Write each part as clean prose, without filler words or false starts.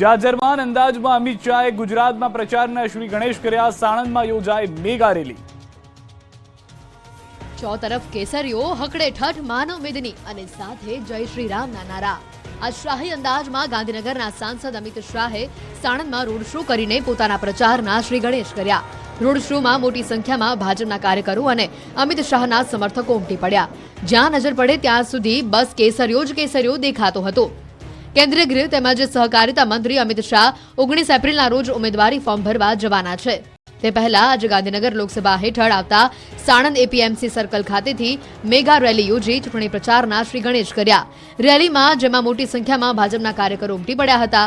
જાજરમાં અંદાજમાં અમિત શાહે ગુજરાતમાં પ્રચારના શ્રી ગણેશ કર્યા. સાણંદમાં યોજાઈ મેગા રેલી. ચો તરફ કેસરીઓ, હકડે ઠઠ માનવ મેદની અને સાથે જય શ્રી રામના નારા. આ શાહી અંદાજમાં ગાંધીનગરના સાંસદ અમિત શાહે સાણંદમાં રોડ શો કરીને પોતાના પ્રચારના શ્રી ગણેશ કર્યા. રોડ શોમાં મોટી સંખ્યામાં ભાજપના કાર્યકરો અને અમિત શાહના સમર્થકો ઉમટી પડ્યા. જ્યાં નજર પડે ત્યાં સુધી બસ કેસરીઓ જ કેસરીઓ દેખાતો હતો. કેન્દ્રીય ગૃહ તેમજ સહકારિતા મંત્રી અમિત શાહ 19 એપ્રિલના રોજ ઉમેદવારી ફોર્મ ભરવા જવાના છે. તે પહેલા આજે ગાંધીનગર લોકસભા હેઠળ આવતા સાણંદ એપીએમસી સર્કલ ખાતેથી મેગા રેલી યોજી ચૂંટણી પ્રચારના શ્રી ગણેશ કર્યા. રેલીમાં જેમાં મોટી સંખ્યામાં ભાજપના કાર્યકરો ઉમટી પડ્યા હતા.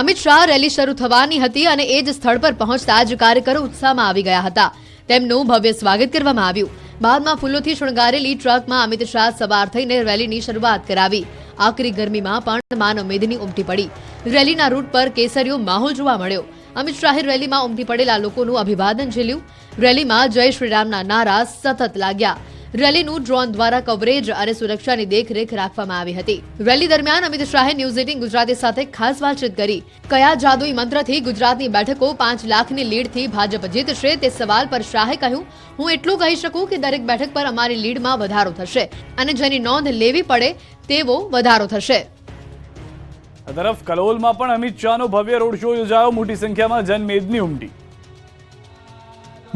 અમિત શાહ રેલી શરૂ થવાની હતી અને એ જ સ્થળ પર પહોંચતા જ કાર્યકરો ઉત્સાહમાં આવી ગયા હતા. તેમનું ભવ્ય સ્વાગત કરવામાં આવ્યું. બાદમાં ફૂલોથી શણગારેલી ટ્રકમાં અમિત શાહ સવાર થઈને રેલીની શરૂઆત કરાવી. આકરી ગરમીમાં પણ માનવ મેદની ઉમટી પડી. રેલીના રૂટ પર કેસરીયો માહોલ જોવા મળ્યો. અમિત શાહે રેલીમાં ઉમટી પડેલા લોકોનું અભિવાદન ઝીલ્યું. રેલીમાં જય શ્રીરામના નારા સતત લાગ્યા. રેલીનું ડ્રોન દ્વારા કવરેજ અને સુરક્ષાની દેખરેખ રાખવામાં આવી હતી. રેલી દરમિયાન અમિત શાહે ન્યૂઝ 18 ગુજરાતી સાથે ખાસ વાતચીત કરી. કયા જાદુઈ મંત્રથી ગુજરાતની બેઠકો 5 લાખની લીડથી ભાજપ જીતશે તે સવાલ પર શાહે કહ્યું, હું એટલું કહી શકું કે દરેક બેઠક પર અમારી લીડમાં વધારો થશે અને જેની નોંધ લેવી પડે તેવો વધારો થશે. આ તરફ કલોલમાં પણ અમિત શાહનો ભવ્ય રોડ શો યોજાયો. મોટી સંખ્યામાં જનમેદની ઉમટી.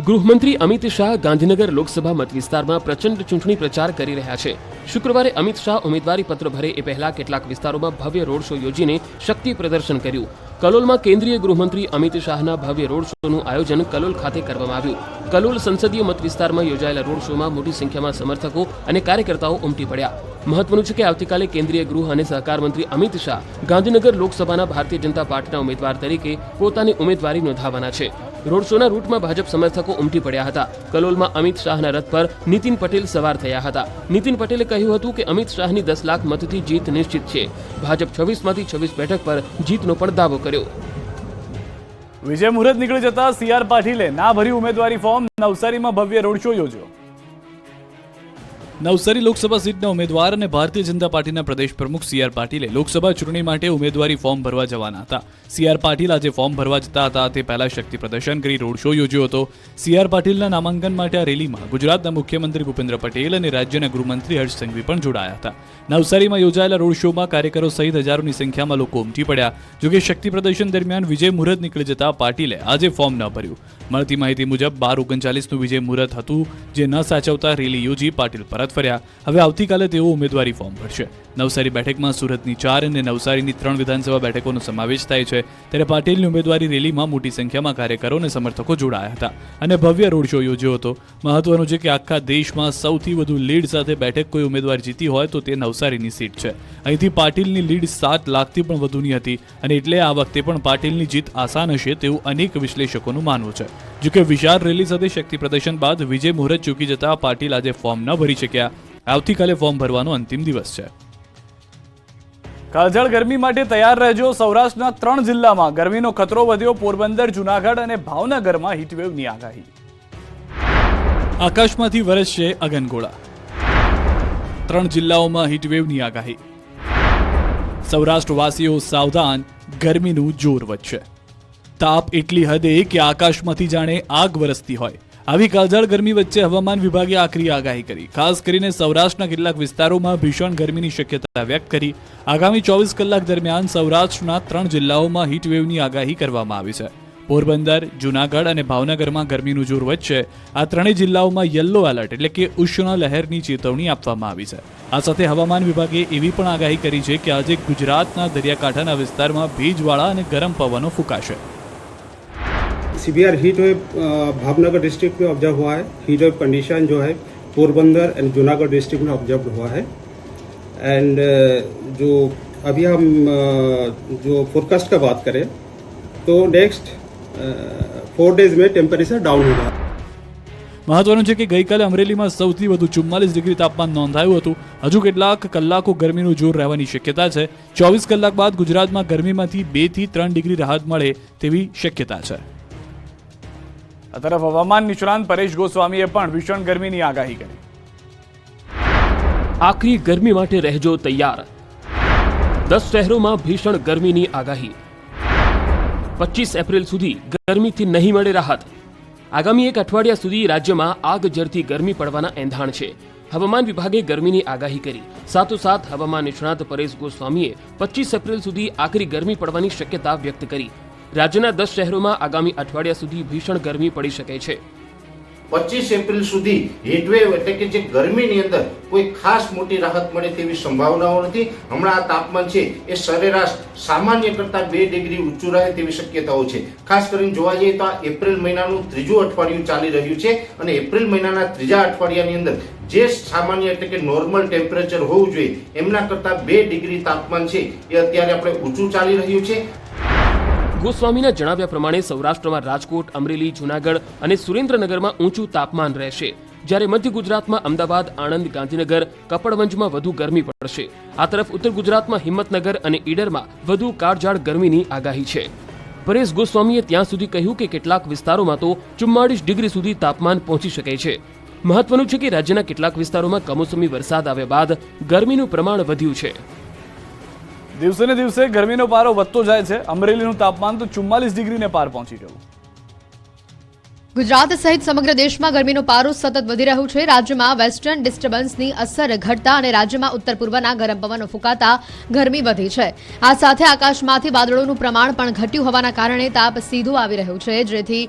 ગૃહમંત્રી અમિત શાહ ગાંધીનગર લોકસભા મતવિસ્તારમાં પ્રચંડ ચૂંટણી પ્રચાર કરી રહ્યા છે. શુક્રવારે અમિત શાહ ઉમેદવારી પત્ર ભરે એ પહેલા કેટલાક વિસ્તારોમાં ભવ્ય રોડ શો યોજીને શક્તિ પ્રદર્શન કર્યું. કલોલમાં કેન્દ્રીય ગૃહમંત્રી અમિત શાહના ભવ્ય રોડ શોનું આયોજન કલોલ ખાતે કરવામાં આવ્યું. કલોલ સંસદીય મતવિસ્તારમાં યોજાયેલા રોડ શોમાં મોટી સંખ્યામાં સમર્થકો અને કાર્યકર્તાઓ ઉમટી પડ્યા. મહત્વનું છે કે આવતીકાલે કેન્દ્રીય ગૃહ અને સહકાર મંત્રી અમિત શાહ ગાંધીનગર લોકસભાના ભારતીય જનતા પાર્ટીના ઉમેદવાર તરીકે પોતાની ઉમેદવારી નોંધાવવાના છે. રોડ શોના રૂટમાં ભાજપ સમર્થકો ઉમટી પડ્યા હતા. કલોલમાં અમિત શાહના રથ પર નીતિન પટેલ સવાર થયા હતા. નીતિન પટેલે કહ્યું હતું કે અમિત શાહની 10 લાખ મતથી જીત નિશ્ચિત છે. ભાજપ 26માંથી 26 બેઠક પર જીતનો પણ દાવો કર્યો. વિજય મુહૂર્ત નીકળી જતા સીઆર પાટીલે ના ભર્યું ઉમેદવારી ફોર્મ. નવસારીમાં ભવ્ય રોડ શો યોજ્યો. નવસારી લોકસભા સીટના ઉમેદવાર અને ભારતીય જનતા પાર્ટીના પ્રદેશ પ્રમુખ સીઆર પાટીલે લોકસભા ચૂંટણી માટે ઉમેદવારી ફોર્મ ભરવા જવાના હતા. સીઆર પાટીલ આજે ફોર્મ ભરવા જતા હતા તે પહેલા શક્તિ પ્રદર્શન કરી રોડ શો યોજ્યો હતો. સીઆર પાટીલના નામાંકન માટે આ રેલીમાં ગુજરાતના મુખ્યમંત્રી ભૂપેન્દ્ર પટેલ અને રાજ્યના ગૃહમંત્રી હર્ષ સંઘવી પણ જોડાયા હતા. નવસારીમાં યોજાયેલા રોડ શોમાં કાર્યકરો સહિત હજારોની સંખ્યામાં લોકો ઉમટી પડ્યા. જોકે શક્તિ પ્રદર્શન દરમિયાન વિજય મુહૂર્ત નીકળી જતા પાટીલે આજે ફોર્મ ન ભર્યું. મળતી માહિતી મુજબ 12:39નું વિજય મુહૂર્ત હતું, જે ન સાચવતા રેલી યોજી પાટીલ પરત ફર્યા. હવે આવતીકાલે તેઓ ઉમેદવારી ફોર્મ ભરશે. નવસારી બેઠકમાં સુરતની 4 અને નવસારીની 3 વિધાનસભા બેઠકોનો સમાવેશ થાય છે. ત્યારે પાટીલની ઉમેદવારી રેલીમાં મોટી સંખ્યામાં કાર્યકરો અને સમર્થકો જોડાયા હતા અને ભવ્ય રોડ શો યોજ્યો હતો. મહત્વનું છે કે આખા દેશમાં સૌથી વધુ લીડ સાથે બેઠક કોઈ ઉમેદવાર જીતી હોય તો તે નવસારીની સીટ છે. અહીંથી પાટીલની લીડ 7 લાખથી પણ વધુની હતી અને એટલે આ વખતે પણ પાટીલની જીત આસાન હશે તેવું અનેક વિશ્લેષકોનું માનવું છે. જોકે વિશાળ રેલી સાથે શક્તિ પ્રદર્શન બાદ વિજય મુહૂર્ત ચૂકી જતા પાટીલ આજે ફોર્મ ન ભરી શક્યા. આવતીકાલે ફોર્મ ભરવાનો અંતિમ દિવસ છે. કાળઝાળ ગરમી માટે તૈયાર રહેજો. સૌરાષ્ટ્રના 3 જિલ્લામાં ગરમીનો ખતરો વધ્યો. પોરબંદર, જૂનાગઢ અને ભાવનગરમાં હીટવેવની આગાહી. આકાશમાંથી વરસશે અગનગોળા. 3 જિલ્લાઓમાં હીટવેવની આગાહી. સૌરાષ્ટ્રવાસીઓ સાવધાન, ગરમીનું જોર વધશે. તાપ એટલી હદે કે આકાશમાંથી જાણે આગ વરસતી હોય. આવી કાળઝાળ ગરમી વચ્ચે હવામાન વિભાગે આકરી આગાહી કરી. ખાસ કરીને સૌરાષ્ટ્રના કેટલાક વિસ્તારોમાં ભીષણ ગરમીની શક્યતા વ્યક્ત કરી. આગામી 24 કલાક દરમિયાન સૌરાષ્ટ્રના 3 જિલ્લાઓમાં હીટવેવની આગાહી કરવામાં આવી છે. પોરબંદર, જૂનાગઢ અને ભાવનગરમાં ગરમીનું જોર વધશે. આ 3 જિલ્લાઓમાં યલો એલર્ટ એટલે કે ઉષ્ણ લહેરની ચેતવણી આપવામાં આવી છે. આ સાથે હવામાન વિભાગે એવી પણ આગાહી કરી છે કે આજે ગુજરાતના દરિયાકાંઠાના વિસ્તારમાં ભેજવાળા અને ગરમ પવનો ફૂંકાશે. Severe heat wave Bhavnagar district में ऑब्जर्व हुआ है. हीट वेव कंडीशन जो है पोरबंदर एंड जूनागढ़ डिस्ट्रिक्ट में ऑब्जर्व हुआ है. एंड जो अभी हम जो फोरकास्ट का बात करें तो नेक्स्ट 4 डेज में टेम्परेचर डाउन होगा. મહત્વનું છે કે ગઈકાલે અમરેલીમાં સૌથી વધુ 44 ડિગ્રી તાપમાન નોંધાયું હતું. હજુ કેટલાક કલાકો ગરમીનું જોર રહેવાની શક્યતા છે. 24 કલાક બાદ ગુજરાતમાં ગરમીમાંથી 2 થી 3 ડિગ્રી રાહત મળે તેવી શક્યતા છે. આ તરફ હવામાન નિષ્ણાંત પરેશ ગોસ્વામીએ પણ ભીષણ ગરમીની આગાહી કરી. આકરી ગરમી માટે રહેજો તૈયાર. 10 શહેરોમાં ભીષણ ગરમીની આગાહી. 25 એપ્રિલ સુધી ગરમીથી નહીં મળે રાહત. આગામી એક અઠવાડિયા સુધી રાજ્યમાં આગ ઝરતી ગરમી પડવાના એંધાણ છે. હવામાન વિભાગે ગરમીની આગાહી કરી. સાથોસાથ હવામાન નિષ્ણાત પરેશ ગોસ્વામીએ 25 એપ્રિલ સુધી આકરી ગરમી પડવાની શક્યતા વ્યક્ત કરી. રાજ્યના 10 શહેરોમાં આગામી અઠવાડિયા સુધી ભીષણ ગરમી પડી શકે છે. 25 એપ્રિલ સુધી હીટવેવ એટલે કે જે ગરમીની અંદર કોઈ ખાસ મોટી રાહત મળે તેવી સંભાવનાઓ નથી. હમણાં આ તાપમાન છે એ સરેરાશ સામાન્ય કરતાં 2 ડિગ્રી ઊંચું રહે તેવી શક્યતાઓ છે. ખાસ કરીને જોવા જઈએ તો આ એપ્રિલ મહિનાનું ત્રીજું અઠવાડિયું ચાલી રહ્યું છે અને એપ્રિલ મહિનાના ત્રીજા અઠવાડિયાની અંદર જે સામાન્ય એટલે કે નોર્મલ ટેમ્પરેચર હોવું જોઈએ એમના કરતાં 2 ડિગ્રી તાપમાન છે એ અત્યારે આપણે ઊંચું ચાલી રહ્યું છે. ગોસ્વામીના જણાવ્યા પ્રમાણે સૌરાષ્ટ્રમાં રાજકોટ, અમરેલી, જૂનાગઢ અને સુરેન્દ્રનગરમાં ઊંચું તાપમાન રહેશે, જ્યારે મધ્ય ગુજરાતમાં અમદાવાદ, આણંદ, ગાંધીનગર, કપડવંજમાં વધુ ગરમી પડશે. આ તરફ ઉત્તર ગુજરાતમાં હિંમતનગર અને ઈડરમાં વધુ કાળઝાળ ગરમીની આગાહી છે. પરેશ ગોસ્વામીએ ત્યાં સુધી કહ્યું કે કેટલાક વિસ્તારોમાં તો 44 ડિગ્રી સુધી તાપમાન પહોંચી શકે છે. મહત્વનું છે કે રાજ્યના કેટલાક વિસ્તારોમાં કમોસમી વરસાદ આવ્યા બાદ ગરમીનું પ્રમાણ વધ્યું છે. દિવસે ને દિવસે ગરમીનો પારો વધતો જાય છે. અમરેલીનું તાપમાન તો 44 ડિગ્રીને પાર પહોંચી ગયું. ગુજરાત સહિત સમગ્ર દેશમાં ગરમીનો પારો સતત વધી રહ્યો છે. રાજ્યમાં વેસ્ટર્ન ડિસ્ટર્બન્સની અસર ઘટતા અને રાજ્યમાં ઉત્તર પૂર્વના ગરમ પવનો ફૂંકાતા ગરમી વધી છે. આ સાથે આકાશમાંથી વાદળોનું પ્રમાણ પણ ઘટ્યું હોવાના કારણે તાપ સીધો આવી રહ્યો છે, જેથી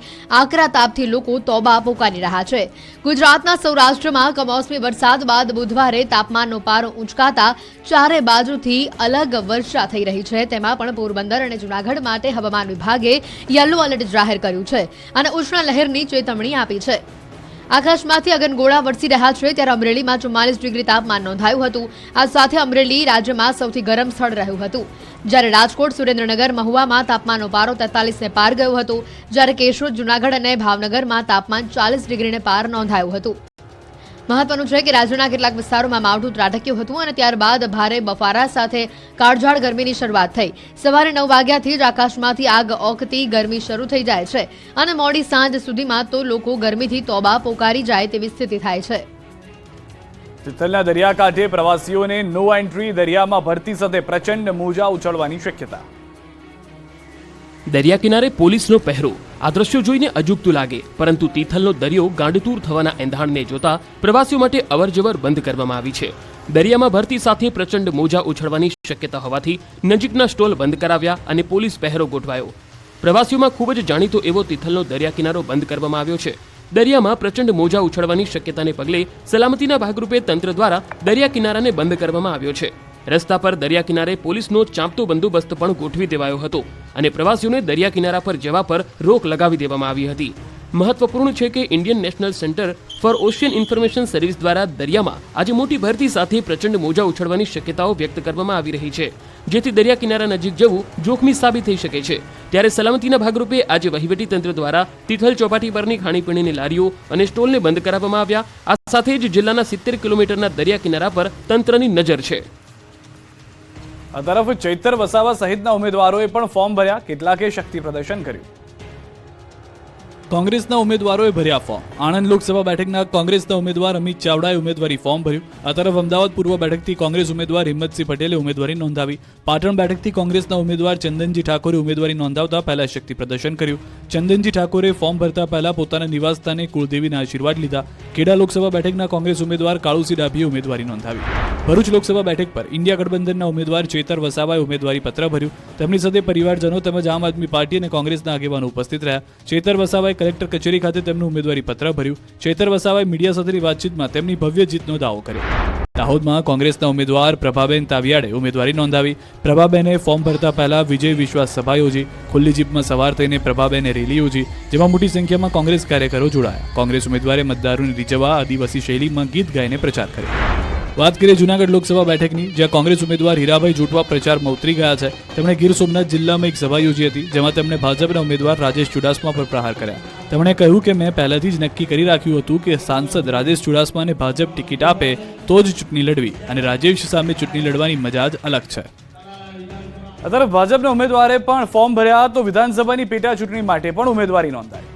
આકરા તાપથી લોકો તોબા પોકારી રહ્યા છે. ગુજરાતના સૌરાષ્ટ્રમાં કમોસમી વરસાદ બાદ બુધવારે તાપમાનનો પારો ઊંચકાતા ચારે બાજુથી અલગ વર્ષા થઈ રહી છે. તેમાં પણ પોરબંદર અને જૂનાગઢ માટે હવામાન વિભાગે યલો એલર્ટ જાહેર કર્યું છે અને ઉષ્ણ લહેરની ચેતવણી આપી છે. આકાશમાંથી અગનગોળા વરસી રહ્યા છે, ત્યારે અમરેલીમાં 44 ડિગ્રી તાપમાન નોંધાયું હતું. આ સાથે અમરેલી રાજ્યમાં સૌથી ગરમ સ્થળ રહ્યું હતું, જ્યારે રાજકોટ, સુરેન્દ્રનગર, મહુવામાં તાપમાનનો પારો 43ને પાર ગયો હતો, જ્યારે કેશોદ, જૂનાગઢ અને ભાવનગરમાં તાપમાન 40 ડિગ્રીને પાર નોંધાયું હતું. મહત્વનું છે કે રાજ્યના કેટલાક વિસ્તારોમાં માવઠું ત્રાટક્યું હતું અને ત્યારબાદ ભારે બફારા સાથે કાળઝાળ ગરમીની શરૂઆત થઈ. સવારે 9 વાગ્યાથી જ આકાશમાંથી આગ ઓકતી ગરમી શરૂ થઈ જાય છે અને મોડી સાંજ સુધીમાં તો લોકો ગરમીથી તોબા પોકારી જાય તેવી સ્થિતિ થાય છે. તિથલના દરિયાકાંઠે પ્રવાસીઓને નો એન્ટ્રી, દરિયામાં ભરતી સાથે પ્રચંડ મોજા ઉછળવાની શક્યતા. દરિયા કિનારે પોલીસનો પહેરો. આ દ્રશ્યો જોઈને અજુગતું લાગે, પરંતુ તિથલનો દરિયો ગાંડતૂર થવાના એંધાણને જોતા પ્રવાસીઓ માટે અવરજવર બંધ કરવામાં આવી છે. દરિયામાં ભરતી સાથે પ્રચંડ મોજા ઉછળવાની શક્યતા હોવાથી નજીકના સ્ટોલ બંધ કરાવ્યા અને પોલીસ પહેરો ગોઠવાયો. પ્રવાસીઓમાં ખૂબ જ જાણીતો એવો તિથલનો દરિયા કિનારો બંધ કરવામાં આવ્યો છે. દરિયામાં પ્રચંડ મોજા ઉછળવાની શક્યતાને પગલે સલામતીના ભાગરૂપે તંત્ર દ્વારા દરિયા કિનારાને બંધ કરવામાં આવ્યો છે. રસ્તા પર દરિયા કિનારે પોલીસનો ચાંપતો બંદોબસ્ત પણ ગોઠવી દેવાયો હતો અને પ્રવાસીઓને દરિયા કિનારા પર જવા પર રોક લગાવી દેવામાં આવી હતી. મહત્વપૂર્ણ છે કે Indian national centre for ocean information service દ્વારા દરિયામાં આજે મોટી ભરતી સાથે પ્રચંડ મોજા ઉછળવાની શક્યતાઓ વ્યક્ત કરવામાં આવી રહી છે, જેથી દરિયા કિનારા નજીક જવું જોખમી સાબિત થઈ શકે છે. ત્યારે સલામતીના ભાગરૂપે આજે વહીવટી તંત્ર દ્વારા તિથલ ચોપાટી પરની ખાણીપીણીની લારીઓ અને સ્ટોલને બંધ કરાવવામાં આવ્યા. આ સાથે જ જિલ્લાના 70 કિલોમીટરના દરિયા કિનારા પર તંત્રની નજર છે. આ તરફ ચૈતર વસાવા સહિતના ઉમેદવારોએ પણ ફોર્મ ભર્યા. કેટલાકે શક્તિ પ્રદર્શન કર્યું. કોંગ્રેસના ઉમેદવારોએ ભર્યા ફોર્મ. આણંદ લોકસભા બેઠકના કોંગ્રેસના ઉમેદવાર અમિત ચાવડાએ ઉમેદવારી ફોર્મ ભર્યું. આ તરફ અમદાવાદ પૂર્વ બેઠકથી કોંગ્રેસ ઉમેદવાર હિંમતસિંહ પટેલે ઉમેદવારી નોંધાવી. પાટણ બેઠકથી કોંગ્રેસના ઉમેદવાર ચંદનજી ઠાકોરે ઉમેદવારી નોંધાવતા પહેલા શક્તિ પ્રદર્શન કર્યું. ચંદનજી ઠાકોરે ફોર્મ ભરતા પહેલા પોતાના નિવાસસ્થાને કુળદેવીના આશીર્વાદ લીધા. ખેડા લોકસભા બેઠકના કોંગ્રેસ ઉમેદવાર કાળુસિંહ ડાભીએ ઉમેદવારી નોંધાવી. ભરૂચ લોકસભા બેઠક પર ઇન્ડિયા ગઠબંધનના ઉમેદવાર ચેતર વસાવાએ ઉમેદવારી પત્ર ભર્યું. તેમની સાથે પરિવારજનો તેમજ આમ આદમી પાર્ટી અને કોંગ્રેસના આગેવાનો ઉપસ્થિત રહ્યા. ચેતર વસાવાએ કલેક્ટર કચેરી ખાતે તેમનું ઉમેદવારી પત્ર ભર્યું. ચેતર વસાવાએ મીડિયા સાથેની વાતચીતમાં તેમની ભવ્ય જીતનો દાવો કર્યો. દાહોદમાં કોંગ્રેસના ઉમેદવાર પ્રભાબેન તાવિયાડે ઉમેદવારી નોંધાવી. પ્રભાબેને ફોર્મ ભરતા પહેલા વિજય વિશ્વાસ સભા યોજી. ખુલ્લી જીપમાં સવાર થઈને પ્રભાબેને રેલી યોજી, જેમાં મોટી સંખ્યામાં કોંગ્રેસ કાર્યકરો જોડાયા. કોંગ્રેસ ઉમેદવારે મતદારોને રીઝવવા આદિવાસી શૈલીમાં ગીત ગાઈને પ્રચાર કર્યો. વાત કરીએ જૂનાગઢ લોકસભા બેઠકની, જ્યાં કોંગ્રેસ ઉમેદવાર હીરાભાઈ જોટવા પ્રચારમાં ઉતરી ગયા છે. તેમણે ગીર સોમનાથ જિલ્લામાં એક સભા યોજી હતી, જેમાં તેમણે ભાજપના ઉમેદવાર રાજેશ ચુડાસમા પર પ્રહાર કર્યા. તેમણે કહ્યું કે મેં પહેલાથી જ નક્કી કરી રાખ્યું હતું કે સાંસદ રાજેશ ચુડાસમાને ભાજપ ટિકિટ આપે તો જ ચૂંટણી લડવી, અને રાજેશ સામે ચૂંટણી લડવાની મજા જ અલગ છે. આ તરફ ભાજપના ઉમેદવારે પણ ફોર્મ ભર્યા તો વિધાનસભાની પેટા ચૂંટણી માટે પણ ઉમેદવારી નોંધાવી.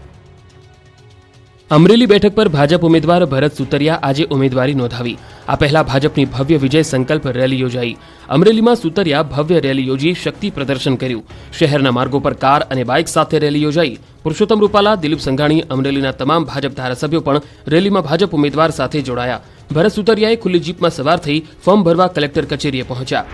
અમરેલી બેઠક પર ભાજપ ઉમેદવાર ભરત સુતરિયા આજે ઉમેદવારી નોંધાવી। આ પહેલા ભાજપની ભવ્ય વિજય સંકલ્પ રેલી યોજાઈ। અમરેલીમાં સુતરિયા ભવ્ય રેલી યોજી શક્તિ પ્રદર્શન કર્યું। શહેરના માર્ગો પર કાર અને બાઇક સાથે રેલી યોજાઈ। પુરુષોત્તમ રૂપાલા, દિલીપ સંઘાણી, અમરેલીના તમામ ભાજપ ધારાસભ્યો પણ રેલીમાં ભાજપ ઉમેદવાર સાથે જોડાયા। ભરત સુતરિયાએ ખુલ્લી જીપમાં સવાર થઈ ફોર્મ ભરવા કલેક્ટર કચેરીએ પહોંચ્યા।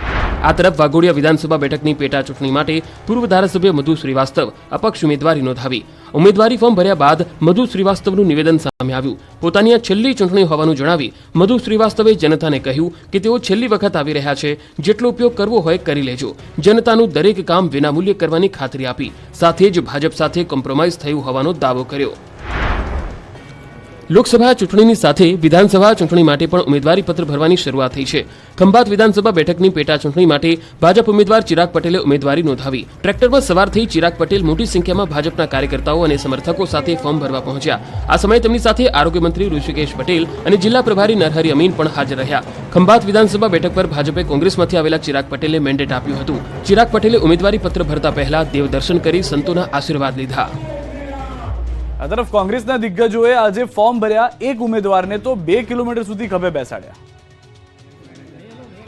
આ તરફ વાઘોડિયા વિધાનસભા બેઠકની પેટા ચૂંટણી માટે પૂર્વ ધારાસભ્ય મધુ શ્રીવાસ્તવ અપક્ષ ઉમેદવારી નોંધાવી। ઉમેદવારી ફોર્મ ભર્યા બાદ મધુ શ્રીવાસ્તવનું નિવેદન સામે આવ્યું। પોતાની આ છેલ્લી ચૂંટણી હોવાનું જણાવી મધુ શ્રીવાસ્તવે જનતાને કહ્યું કે તેઓ છેલ્લી વખત આવી રહ્યા છે, જેટલો ઉપયોગ કરવો હોય કરી લેજો। જનતાનું દરેક કામ વિનામૂલ્યે કરવાની ખાતરી આપી। સાથે જ ભાજપ સાથે કોમ્પ્રોમાઇઝ થયું હોવાનો દાવો કર્યો। લોકસભા ચૂંટણીની સાથે વિધાનસભા ચૂંટણી માટે પણ ઉમેદવારી પત્ર ભરવાની શરૂઆત થઈ છે। ખંભાત વિધાનસભા બેઠકની પેટા ચૂંટણી માટે ભાજપ ઉમેદવાર ચિરાગ પટેલે ઉમેદવારી નોંધાવી। ટ્રેક્ટરમાં સવાર થઈ ચિરાગ પટેલ મોટી સંખ્યામાં ભાજપના કાર્યકર્તાઓ અને સમર્થકો સાથે ફોર્મ ભરવા પહોંચ્યા। આ સમયે તેમની સાથે આરોગ્ય મંત્રી ઋષિકેશ પટેલ અને જિલ્લા પ્રભારી નરહરી અમીન પણ હાજર રહ્યા। ખંભાત વિધાનસભા બેઠક પર ભાજપે કોંગ્રેસમાંથી આવેલા ચિરાગ પટેલે મેન્ડેટ આપ્યું હતું। ચિરાગ પટેલે ઉમેદવારી પત્ર ભરતા પહેલા દેવ દર્શન કરી સંતોના આશીર્વાદ લીધા। આ તરફ કોંગ્રેસના દિગ્ગજોએ આજે ફોર્મ ભર્યા। એક ઉમેદવારને તો 2 કિલોમીટર સુધી ખભે બેસાડ્યા।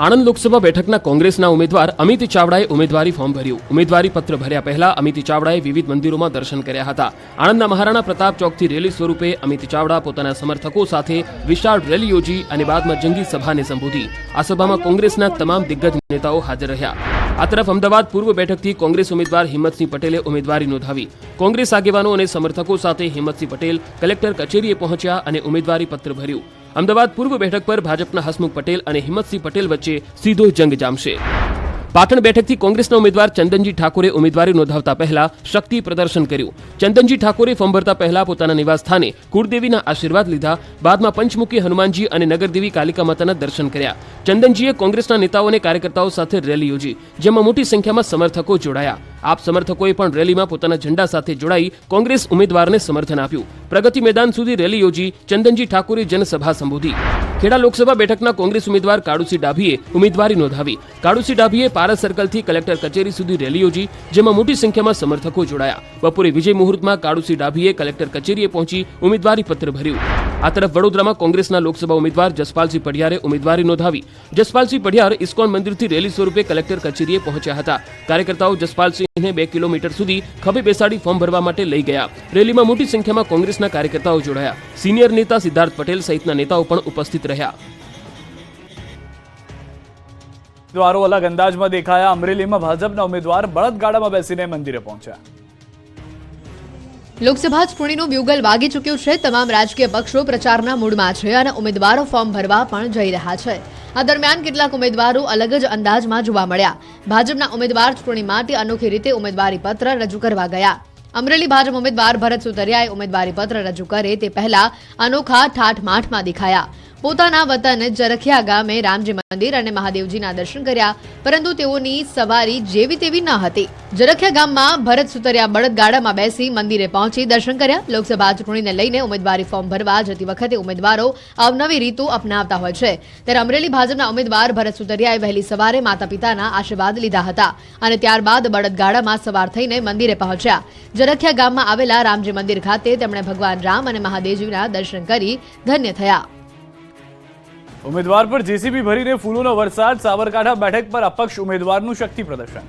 આણંદ લોકસભા બેઠકના કોંગ્રેસના ઉમેદવાર અમિત ચાવડાએ ઉમેદવારી ફોર્મ ભર્યું। ઉમેદવારી પત્ર ભર્યા પહેલા અમિત ચાવડાએ વિવિધ મંદિરોમાં દર્શન કર્યા હતા। આણંદના મહારાણા પ્રતાપ ચોકથી રેલી સ્વરૂપે અમિત ચાવડા પોતાના સમર્થકો સાથે વિશાળ રેલી યોજી અને બાદમાં જંગી સભાને સંબોધી। આ સભામાં કોંગ્રેસના તમામ દિગ્ગજ નેતાઓ હાજર રહ્યા। આ તરફ અમદાવાદ પૂર્વ બેઠકથી કોંગ્રેસ ઉમેદવાર હિંમતસિંહ પટેલે ઉમેદવારી નોંધાવી। કોંગ્રેસ આગેવાનો અને સમર્થકો સાથે હિંમતસિંહ પટેલ કલેક્ટર કચેરીએ પહોંચ્યા અને ઉમેદવારી પત્ર ભર્યું। અમદાવાદ પૂર્વ બેઠક પર ભાજપના હસમુખ પટેલ અને હિંમતસિંહ પટેલ વચ્ચે સીધો જંગ જામશે। પાટણ બેઠકથી કોંગ્રેસના ઉમેદવાર ચંદનજી ઠાકોરે ઉમેદવારી નોંધાવતા પહેલા શક્તિ પ્રદર્શન કર્યું। ચંદનજી ઠાકોરે ફોર્મ ભરતા પહેલા પોતાના નિવાસસ્થાને કુળદેવીના આશીર્વાદ લીધા। બાદમાં પંચમુખી હનુમાનજી અને નગરદેવી કાલિકા માતાના દર્શન કર્યા। ચંદનજીએ કોંગ્રેસના નેતાઓ અને કાર્યકર્તાઓ સાથે રેલી યોજી, જેમાં મોટી સંખ્યામાં સમર્થકો જોડાયા। આપ સમર્થકોએ પણ રેલીમાં પોતાના ઝંડા સાથે જોડાઈ કોંગ્રેસ ઉમેદવારને સમર્થન આપ્યું। પ્રગતિ મેદાન સુધી રેલી યોજી ચંદનજી ઠાકોરે જનસભા સંબોધી। ખેડા લોકસભા બેઠકના કોંગ્રેસ ઉમેદવાર કાળુસિંહ ડાભીએ ઉમેદવારી નોંધાવી। કાળુસિંહ ડાભીએ પારસ સર્કલથી કલેક્ટર કચેરી સુધી રેલી યોજી, જેમાં મોટી સંખ્યામાં સમર્થકો જોડાયા। બપોરે વિજય મુહૂર્તમાં કાળુસિંહ ડાભીએ કલેક્ટર કચેરીએ પહોંચી ઉમેદવારી પત્ર ભર્યું। આ તરફ વડોદરામાં કોંગ્રેસના લોકસભા ઉમેદવાર જસપાલસિંહ પઢિયારે ઉમેદવારી નોંધાવી। જસપાલસિંહ પઢિયાર ઇસ્કોન મંદિરથી રેલી સ્વરૂપે કલેક્ટર કચેરીએ પહોંચ્યા હતા। કાર્યકર્તાઓ જસપાલસિંહને 2 કિલોમીટર સુધી ખભે બેસાડી ફોર્મ ભરવા માટે લઈ ગયા। રેલીમાં મોટી સંખ્યામાં કોંગ્રેસના કાર્યકર્તાઓ જોડાયા। સિનિયર નેતા સિદ્ધાર્થ પટેલ સહિતના નેતાઓ પણ ઉપસ્થિત રહ્યા। દ્વારો અલગ અંદાજમાં દેખાયા। અમરેલીમાં ભાજપના ઉમેદવાર બળદગાડામાં બેસીને મંદિરે પહોંચ્યા। લોકસભા ચૂંટણીનું બ્યુગલ વાગી ચૂક્યું છે। તમામ રાજકીય પક્ષો પ્રચારના મૂડમાં છે અને ઉમેદવારો ફોર્મ ભરવા પણ જઈ રહ્યા છે। આ દરમિયાન કેટલાક ઉમેદવારો અલગ જ અંદાજમાં જોવા મળ્યા। ભાજપના ઉમેદવાર ચૂંટણી માટે અનોખી રીતે ઉમેદવારી પત્ર રજૂ કરવા ગયા। અમરેલી ભાજપ ઉમેદવાર ભરત સુતરિયાએ ઉમેદવારી પત્ર રજૂ કરે તે પહેલા અનોખા ઠાઠમાઠમાં દેખાયા। પોતાના વતન જરખિયા ગામે રામજી મંદિર અને મહાદેવજીના દર્શન કર્યા, પરંતુ તેઓની સવારી જેવી તેવી ન હતી। જરખિયા ગામમાં ભરત સુતરિયા બળદગાડામાં બેસી મંદિરે પહોંચી દર્શન કર્યા। લોકસભા ચૂંટણીને લઈને ઉમેદવારી ફોર્મ ભરવા જતી વખતે ઉમેદવારો અવનવી રીતો અપનાવતા હોય છે, ત્યારે અમરેલી ભાજપના ઉમેદવાર ભરત સુતરિયાએ વહેલી સવારે માતા પિતાના આશીર્વાદ લીધા હતા અને ત્યારબાદ બળદગાડામાં સવાર થઈને મંદિરે પહોંચ્યા। જરખિયા ગામમાં આવેલા રામજી મંદિર ખાતે તેમણે ભગવાન રામ અને મહાદેવજીના દર્શન કરી ધન્ય થયા। ઉમેદવાર પર જેસીબી ભરીને ફૂલોનો વરસાદ। સાબરકાંઠા બેઠક પર અપક્ષ ઉમેદવારનું શક્તિ પ્રદર્શન।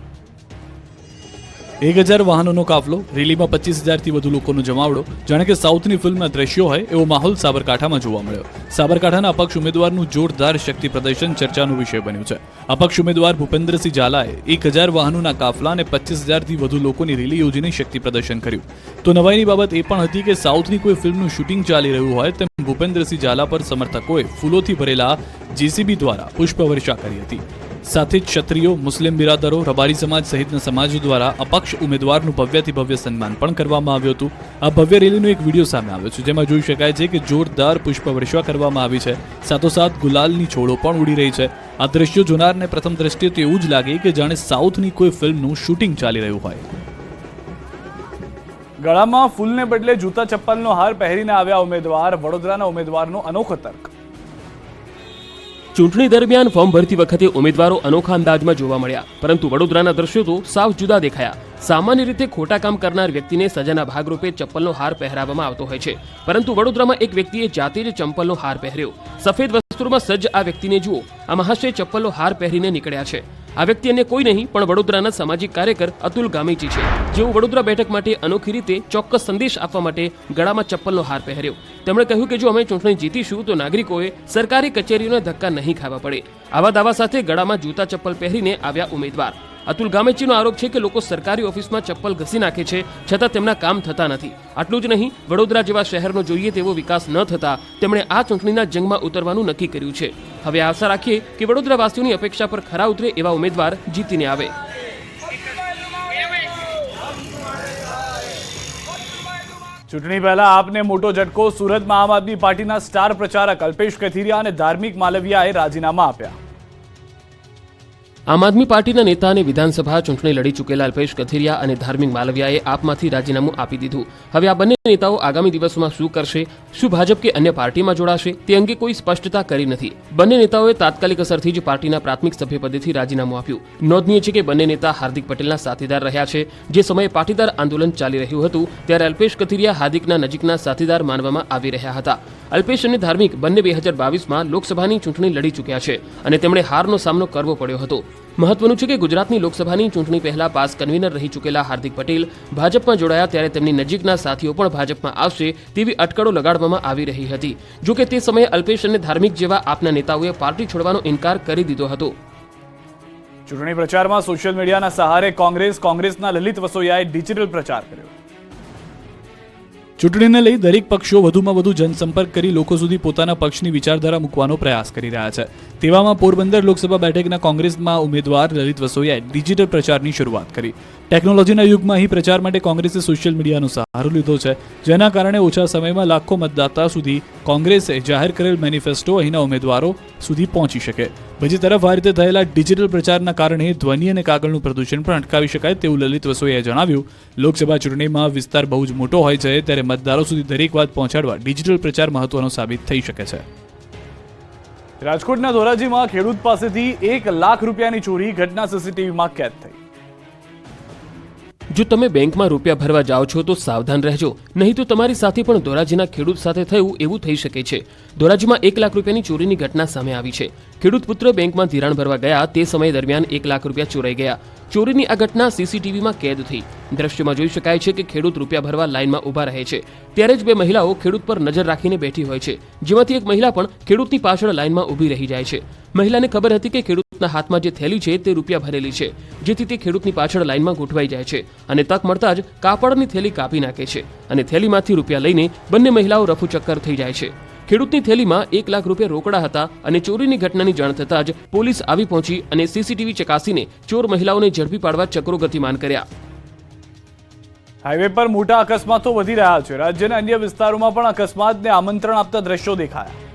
1000 વાહનોનો કાફલો, રેલીમાં 25,000થી વધુ લોકોનો જમાવડો। જાણે કે સાઉથની ફિલ્મના દ્રશ્યો હોય એવો માહોલ સાબરકાંઠામાં જોવા મળ્યો। સાબરકાંઠાના અપક્ષ ઉમેદવારનું જોરદાર શક્તિ પ્રદર્શન ચર્ચાનો વિષય બન્યું છે। અપક્ષ ઉમેદવાર ભૂપેન્દ્રસિંહ ઝાલાએ 1000 વાહનોના કાફલા અને 25,000થી વધુ લોકોની રેલી યોજીને શક્તિ પ્રદર્શન કર્યું। તો નવાઈની બાબત એ પણ હતી કે સાઉથની કોઈ ફિલ્મનું શૂટિંગ ચાલી રહ્યું હોય તેમ ભૂપેન્દ્રસિંહ ઝાલા પર સમર્થકોએ ફૂલોથી ભરેલા જેસીબી દ્વારા પુષ્પવર્ષા કરી હતી। સાથે જ ક્ષત્રિયો, મુસ્લિમ બિરાદરો, રબારી સમાજ સહિતના સમાજો દ્વારા અપક્ષ ઉમેદવારનું ભવ્યથી ભવ્ય સન્માન પણ કરવામાં આવ્યું હતું। આ ભવ્ય રેલીનો એક વિડીયો સામે આવ્યો છે, જેમાં જોઈ શકાય છે કે જોરદાર પુષ્પવર્ષા કરવામાં આવી છે। સાથોસાથ ગુલાલની છોડો પણ ઉડી રહી છે। આ દ્રશ્યો જોનારને પ્રથમ દ્રષ્ટિએ તો એવું જ લાગે કે જાણે સાઉથની કોઈ ફિલ્મનું શૂટિંગ ચાલી રહ્યું હોય। ગળામાં ફૂલને બદલે જૂતા ચપ્પલનો હાર પહેરીને આવ્યા ઉમેદવાર। વડોદરાના ઉમેદવારનો અનોખો તર્ક। ચૂંટણી દરમિયાન ફોર્મ ભરતી વખતે ઉમેદવારો અનોખા અંદાજમાં જોવા મળ્યા, પરંતુ વડોદરાના દ્રશ્યો તો સાવ જુદા દેખાયા. સામાન્ય રીતે ખોટા કામ કરનાર વ્યક્તિને સજાના ભાગરૂપે ચપ્પલનો હાર પહેરાવવામાં આવતો હોય છે, પરંતુ વડોદરામાં એક વ્યક્તિએ જાતે જ ચંપલનો હાર પહેર્યો. સફેદ વસ્ત્રોમાં સજ્જ આ વ્યક્તિને જુઓ. આ મહાશય ચપ્પલનો હાર પહેરીને નીકળ્યા છે. આ વ્યક્તિ અન્ય કોઈ નહીં પણ વડોદરાના સામાજિક કાર્યકર અતુલ ગામેચી છે, જેઓ વડોદરા બેઠક માટે અનોખી રીતે ચોક્કસ સંદેશ આપવા માટે ગળામાં ચપ્પલનો હાર પહેર્યો. તેમણે કહ્યું કે જો અમે ચૂંટણી જીતીશું તો નાગરિકોએ સરકારી કચેરીઓના ધક્કા નહીં ખાવા પડે. આવા દાવા સાથે ગળામાં જૂતા ચપ્પલ પહેરીને આવ્યા ઉમેદવાર. અતુલ ગામેચીનો આરોપ છે કે લોકો સરકારી ઓફિસમાં ચપ્પલ ઘસી નાખે છે, છતાં તેમના કામ થતા નથી. આટલું જ નહીં, વડોદરા જેવા શહેરનો જોઈએ તેવો વિકાસ ન થતા તેમણે આ ચૂંટણીના જંગમાં ઉતરવાનું નક્કી કર્યું છે. હવે આશા રાખીએ કે વડોદરાવાસીઓની અપેક્ષા પર ખરા ઉતરે એવા ઉમેદવાર જીતીને આવે. ચૂંટણી પહેલા આપને મોટો ઝટકો. સુરતમાં આમ આદમી પાર્ટીના સ્ટાર પ્રચારક અલ્પેશ કથિરિયા અને ધાર્મિક માલવિયાએ રાજીનામા આપ્યા. આમ આદમી પાર્ટીના નેતા અને વિધાનસભા ચૂંટણી લડી ચૂકેલા અલ્પેશ કથિરિયા અને ધાર્મિક માલવિયાએ આપમાંથી રાજીનામું આપી દીધું. હવે આ બંને નેતાઓ આગામી દિવસોમાં શું કરશે, શું ભાજપ કે અન્ય પાર્ટીમાં જોડાશે, તે અંગે કોઈ સ્પષ્ટતા કરી નથી. બંને નેતાઓએ તાત્કાલિક અસરથી જ પાર્ટીના પ્રાથમિક સભ્યપદેથી રાજીનામું આપ્યું. નોંધનીય છે કે બંને નેતા હાર્દિક પટેલના સાથીદાર રહ્યા છે. જે સમયે પાટીદાર આંદોલન ચાલી રહ્યું હતું ત્યારે અલ્પેશ કથિરિયા હાર્દિકના નજીકના સાથીદાર માનવામાં આવી રહ્યા હતા. અલ્પેશ અને ધાર્મિક બંને 2022માં લોકસભાની ચૂંટણી લડી ચૂક્યા છે અને તેમણે હારનો સામનો કરવો પડ્યો હતો. મહત્વનું છે કે ગુજરાતની લોકસભાની ચૂંટણી પહેલા પાસ કન્વીનર રહી ચૂકેલા હાર્દિક પટેલ ભાજપમાં જોડાયા ત્યારે તેમની નજીકના સાથીઓ પણ ભાજપમાં આવશે તેવી અટકળો લગાડવામાં આવી રહી હતી. જોકે તે સમયે અલ્પેશ અને ધાર્મિક જેવા આપના નેતાઓએ પાર્ટી છોડવાનો ઇનકાર કરી દીધો હતો. ચૂંટણી પ્રચારમાં સોશિયલ મીડિયાના સહારે કોંગ્રેસના લલિત વસોયાએ ડિજિટલ પ્રચાર કર્યો. ચૂંટણીને લઈ દરેક પક્ષો વધુમાં વધુ જનસંપર્ક કરી લોકો સુધી પોતાના પક્ષની વિચારધારા મૂકવાનો પ્રયાસ કરી રહ્યા છે. તેવામાં પોરબંદર લોકસભા બેઠકના કોંગ્રેસમાં ઉમેદવાર લલિત વસોયાએ ડિજિટલ પ્રચારની શરૂઆત કરી. ટેકનોલોજીના યુગમાં અહીં પ્રચાર માટે કોંગ્રેસે સોશિયલ મીડિયાનો સહારો લીધો છે, જેના કારણે ઓછા સમયમાં લાખો મતદાતા સુધી કોંગ્રેસે જાહેર કરેલ મેનિફેસ્ટો અહીંના ઉમેદવારો સુધી પહોંચી શકે. બીજી તરફ આ રીતે થયેલા ડિજિટલ પ્રચારના કારણે ધ્વનિ અને કાગળનું પ્રદૂષણ પણ અટકાવી શકાય તેવું લલિત વસોયાએ જણાવ્યું. લોકસભા ચૂંટણીમાં વિસ્તાર બહુ જ મોટો હોય છે ત્યારે મતદારો સુધી દરેક વાત પહોંચાડવા ડિજિટલ પ્રચાર મહત્વનો સાબિત થઈ શકે છે. રાજકોટના ધોરાજીમાં ખેડૂત પાસેથી 1 લાખ રૂપિયાની ચોરી, ઘટના સીસીટીવીમાં કેદ થઈ. જો તમે બેંકમાં રૂપિયા ભરવા જાઓ છો તો સાવધાન રહેજો, નહીં તો તમારી સાથે પણ ધોરાજીના ખેડૂત સાથે થયું એવું થઈ શકે છે. ધોરાજીમાં 1 લાખ રૂપિયાની ચોરીની ઘટના સામે આવી છે. ખેડૂત પુત્ર બેંકમાં ધિરાણ ભરવા ગયા તે સમય દરમિયાન 1 લાખ રૂપિયા ચોરાઈ ગયા. ચોરીની આ ઘટના સીસીટીવીમાં કેદ થઈ. દ્રશ્યમાં જોઈ શકાય છે કે ખેડૂત રૂપિયા ભરવા લાઇનમાં ઊભા રહે છે ત્યારે જ બે મહિલાઓ ખેડૂત પર નજર રાખીને બેઠી હોય છે, જેમાંથી એક મહિલા પણ ખેડૂતની પાછળ લાઇનમાં ઊભી રહી જાય છે. મહિલાને ખબર હતી કે ખેડૂતના હાથમાં જે થેલી છે તે રૂપિયા ભરેલી છે, જેથી તે ખેડૂતની પાછળ લાઇનમાં ગોઠવાઈ જાય છે અને તક મળતા જ કાપડની થેલી કાપી નાખે છે અને થેલીમાંથી રૂપિયા લઈને બંને મહિલાઓ રફુચક્કર થઈ જાય છે. ખેડૂતની થેલીમાં 1 લાખ રૂપિયા રોકડા હતા અને ચોરીની ઘટનાની જાણ થતાં જ પોલીસ આવી પહોંચી અને સીસીટીવી ચકાસીને ચોર મહિલાઓને ઝડપી પાડવા ચક્રો ગતિમાન કર્યા. હાઈવે પર મોટા અકસ્માતો વધી રહ્યા છે. રાજ્યના અન્ય વિસ્તારોમાં પણ અકસ્માતને આમંત્રણ આપતા દ્રશ્યો દેખાયા.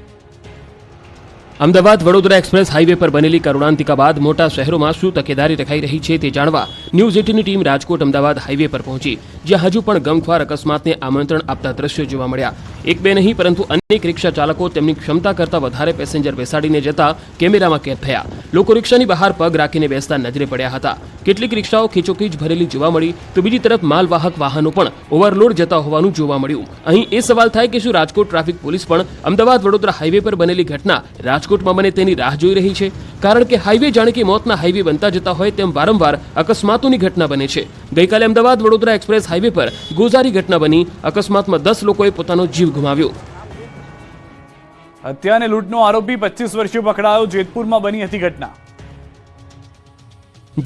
અમદાવાદ વડોદરા એક્સપ્રેસ હાઈવે પર બનેલી કરુણાંતિકા બાદ મોટા શહેરોમાં શું તકેદારી રખાઈ રહી છે તે જાણવા ન્યૂઝ 18ની ટીમ રાજકોટ અમદાવાદ હાઈવે પર પહોંચી, જ્યાં હજુ પણ ગમખ્વાર અકસ્માતને આમંત્રણ આપતા દ્રશ્યો જોવા મળ્યા. એક બે નહીં પરંતુ અનેક રિક્ષા ચાલકો તેમની ક્ષમતા કરતા વધારે પેસેન્જર બેસાડીને જતા કેમેરામાં કેદ થયા. લોકો રિક્ષાની બહાર પગ રાખીને બેસતા નજરે પડ્યા હતા. કેટલીક રિક્ષાઓ ખીચોખીચ ભરેલી જોવા મળી તો બીજી તરફ માલવાહક વાહનો પણ ઓવરલોડ જતા હોવાનું જોવા મળ્યું. અહીં એ સવાલ થાય કે શું રાજકોટ ટ્રાફિક પોલીસ પણ અમદાવાદ વડોદરા હાઈવે પર બનેલી ઘટના રાજકોટમાં બને તેની રાહ જોઈ રહી છે? કારણ કે હાઈવે જાણે કે મોતના હાઈવે બનતા જતા હોય તેમ વારંવાર અકસ્માતોની ઘટના બને છે. ગઈકાલે અમદાવાદ વડોદરા એક્સપ્રેસ હાઈવે પર ગોઝારી ઘટના બની. અકસ્માતમાં 10 લોકોએ પોતાનો જીવ ગુમાવ્યો. હત્યા અને લૂંટનો આરોપી 25 વર્ષીય પકડાયો. જેતપુરમાં બની હતી ઘટના.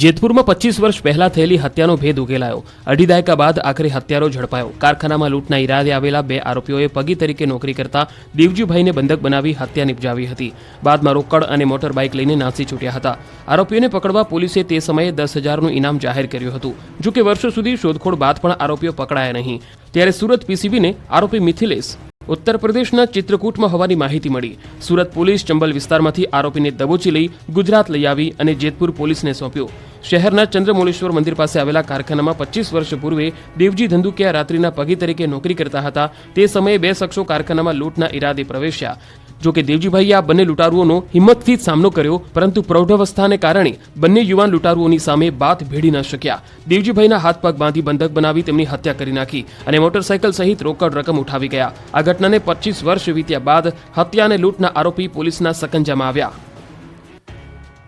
જેતપુરમાં 25 વર્ષ પહેલા થયેલી હત્યાનો ભેદ ઉકેલાયો. 2.5 દાયકા બાદ આખરે હત્યારો ઝડપાયો. કારખાનામાં લૂંટના ઈરાદે આવેલા 2 આરોપીઓએ પગી તરીકે નોકરી કરતા દેવજીભાઈને બંધક બનાવી હત્યા નિપજાવી હતી. બાદમાં રોકડ અને મોટર બાઇક લઈને નાસી છૂટ્યા હતા. આરોપીઓને પકડવા પોલીસે તે સમયે 10,000નું ઇનામ જાહેર કર્યું હતું. જો કે વર્ષો સુધી શોધખોળ બાદ પણ આરોપીઓ પકડાયા નહીં. ત્યારે સુરત પીસીબીને આરોપી મિથિલેશ ઉત્તર પ્રદેશના ચિત્રકૂટમાં હોવાની માહિતી મળી. સુરત પોલીસ ચંબલ વિસ્તારમાંથી આરોપીને દબોચી લઈ ગુજરાત લઈ આવી અને જેતપુર પોલીસને સોંપ્યો. શહેરના ચંદ્રમૌળેશ્વર મંદિર પાસે આવેલા કારખાનામાં 25 વર્ષ પૂર્વે દેવજી ધંધુકિયા રાત્રિના પગી તરીકે નોકરી કરતા હતા. તે સમયે 2 શખ્સો કારખાનામાં લૂંટના ઈરાદે પ્રવેશ્યા. જો કે દેવજીભાઈએ આ બંને લૂંટારુઓનો હિંમતથી જ સામનો કર્યો, પરંતુ પ્રૌઢાવસ્થાને કારણે બંને યુવાન લૂંટારુઓની સામે બાથ ભેડી ન શક્યા. દેવજીભાઈના હાથ પગ બાંધી બંધક બનાવી તેમની હત્યા કરી નાખી અને મોટરસાયકલ સહિત રોકડ રકમ ઉઠાવી ગયા. આ ઘટનાને 25 વર્ષ વીત્યા બાદ હત્યા અને લૂંટના આરોપી પોલીસના સકંજામાં આવ્યા.